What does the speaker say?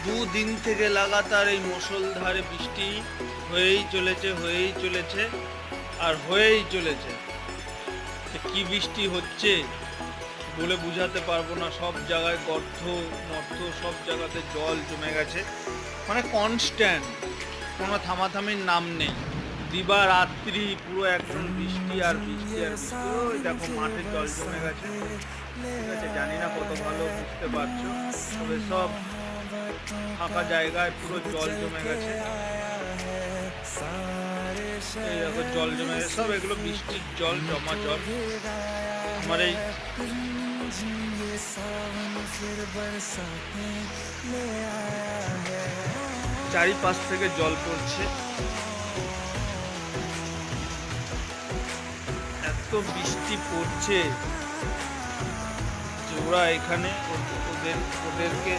দুদিন থেকে লাগাতার এই মুষলধারে বৃষ্টি হয়েই চলেছে আর হয়েই চলেছে। কি বৃষ্টি হচ্ছে বলে বুঝাতে পারবো না। সব জায়গায় গর্ত মর্ত, সব জায়গাতে জল জমে গেছে, মানে কনস্ট্যান্ট, কোনো থামাথামির নাম নেই। দিবা রাত্রি পুরো একদম বৃষ্টি আর বৃষ্টি আর বৃষ্টি। ওই দেখো মাঠে জল জমে গেছে, ঠিক আছে, জানি না কত ভালো বুঝতে পারছো, তবে সব ফাঁকা জায়গায় পুরো জল জমে গেছে। এই দেখো জল জমে গেছে, সব এগুলো বৃষ্টির জল, জমা জল। আমার এই চারিপাশ থেকে জল পড়ছে, এত বৃষ্টি পড়ছে যে ওরা এখানে ওদেরকে